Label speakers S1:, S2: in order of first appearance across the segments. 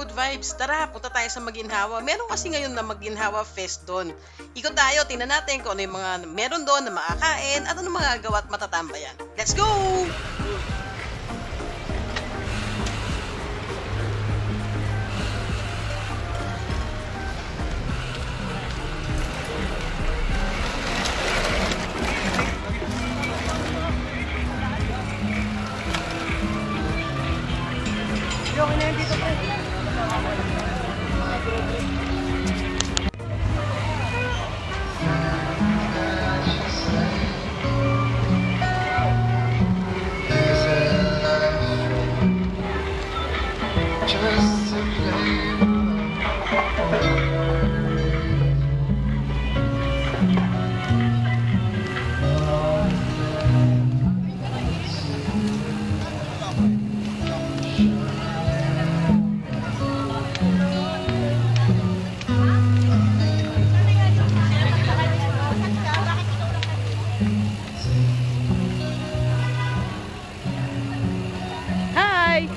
S1: good vibes. Tara, punta tayo sa Maginhawa. Meron kasi ngayon na Maginhawa Fest doon. Ikot tayo, tingnan natin kung ano yung mga meron doon na makakain at ano mga gawa at matatambayan. Let's go!
S2: Just to play.
S1: Hi!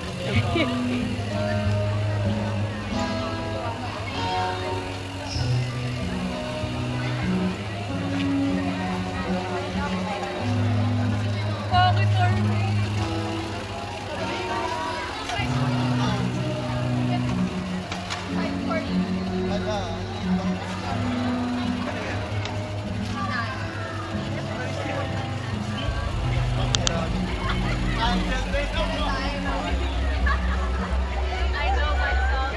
S3: I know my song.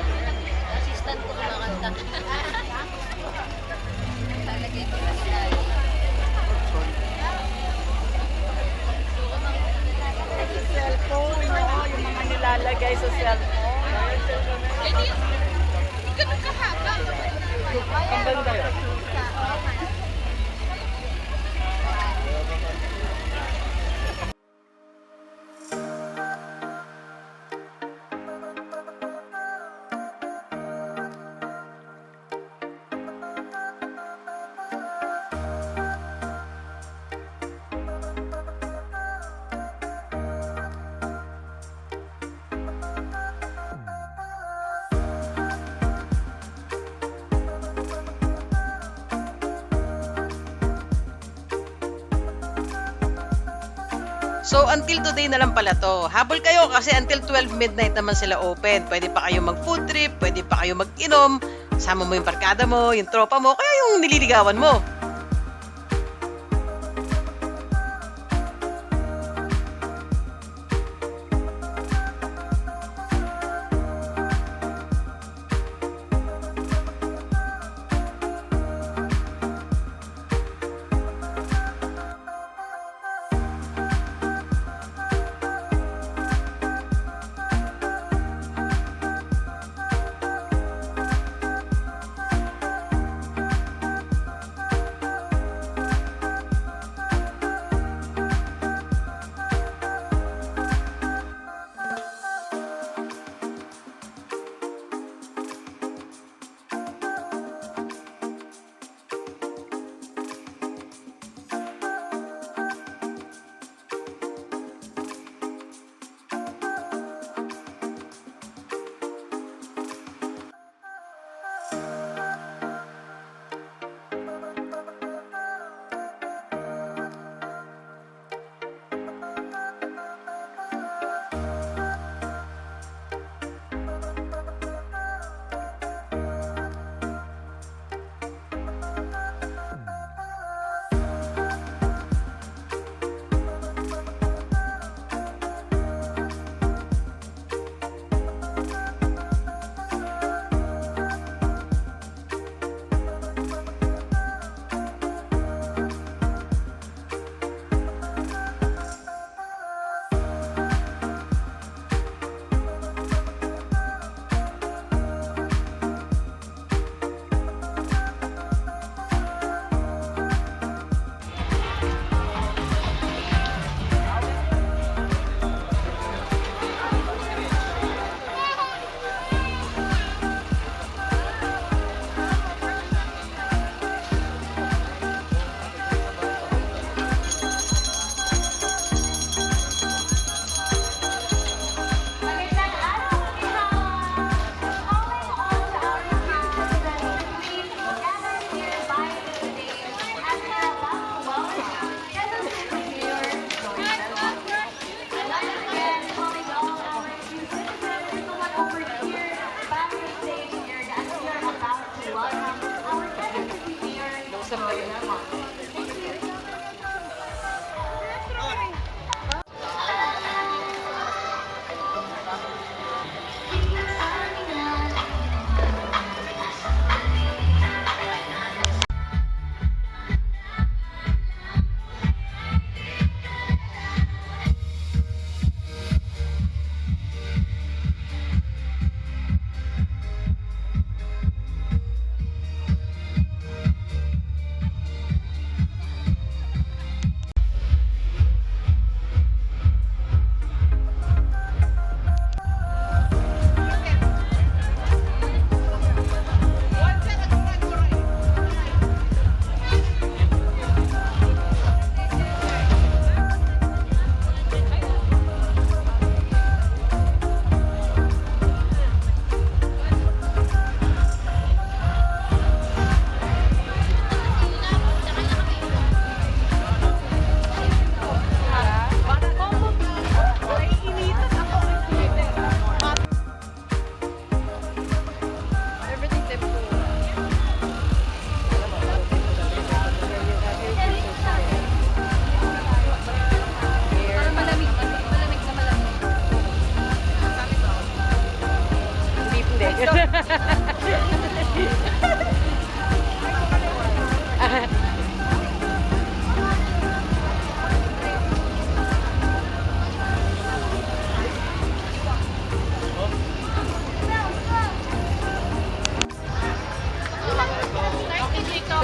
S3: Assistant ko kumakanta. Talagay ko na sila.
S4: Cellphone, no? Yung mga nilalagay sa cellphone.
S3: Ganun kahaba.
S4: Ang ganda yun.
S1: So, until today na lang pala to. Habol kayo kasi until 12 midnight naman sila open. Pwede pa kayo mag-food trip, pwede pa kayo mag-inom. Sama mo yung barkada mo, yung tropa mo, kaya yung nililigawan mo.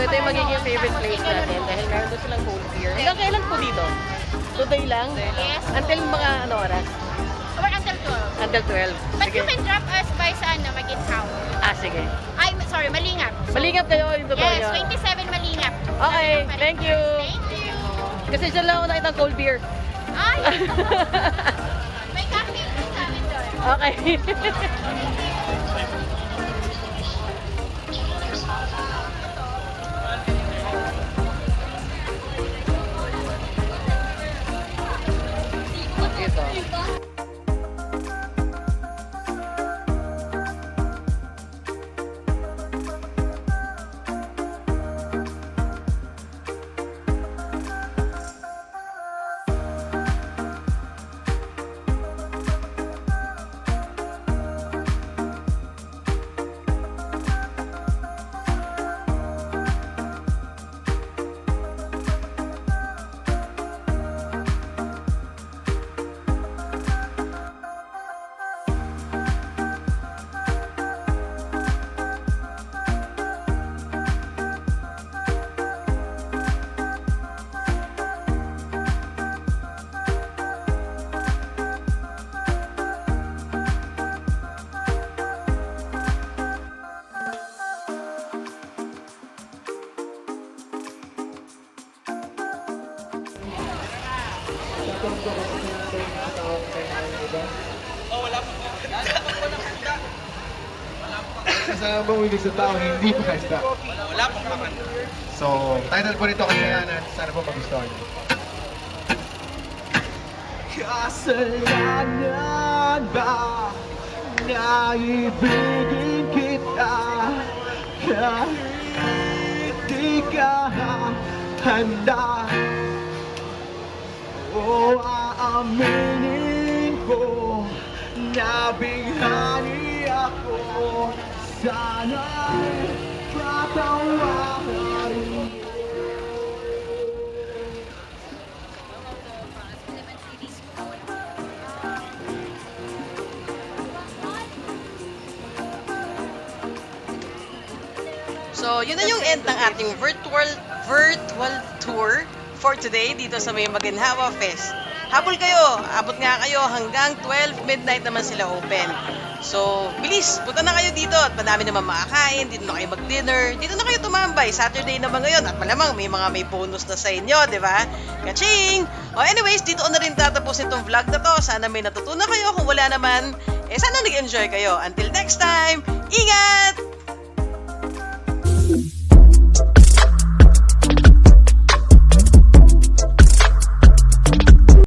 S1: ito yung magiging favorite place natin dahil meron doon silang cold beer. Hanggang kailan po dito? Today lang?
S3: Yes.
S1: Until mga ano oras?
S3: Or until 12.
S1: Until 12.
S3: But
S1: Sige.
S3: you can drop us by sa ano, Maginhaw.
S1: Sige.
S3: Ay, sorry, Malingap.
S1: Malingap kayo yung totoo
S3: Yes,
S1: nyo.
S3: 27 Malingap.
S1: Okay, thank you.
S3: Thank you.
S1: Kasi dyan lang ako nakita ng cold beer.
S3: Ay! May cocktail din sa amin doon.
S1: Okay. Ito.
S2: Sa bumibig sa tao, hindi pa isda. Wala pong makan. So, title po nito Kasayanan. Sana po magustuhan niyo. Kasalanan ba na ibigin kita kahit di ka handa? O aaminin ko na binghani ako. Sana'y patawarin.
S1: So, yun na yung end ng ating virtual tour for today dito sa may Maginhawa Fest. Habol kayo, abot nga kayo hanggang 12 midnight naman sila open. So, bilis, punta na kayo dito at madami naman makakain, dito na kayo mag-dinner, dito na kayo tumambay. Saturday naman ngayon at malamang may bonus na sa inyo, di ba? Kaching! O anyways, dito na rin tatapos itong vlog na to. Sana may natutunan kayo. Kung wala naman, sana nag-enjoy kayo. Until next time, ingat!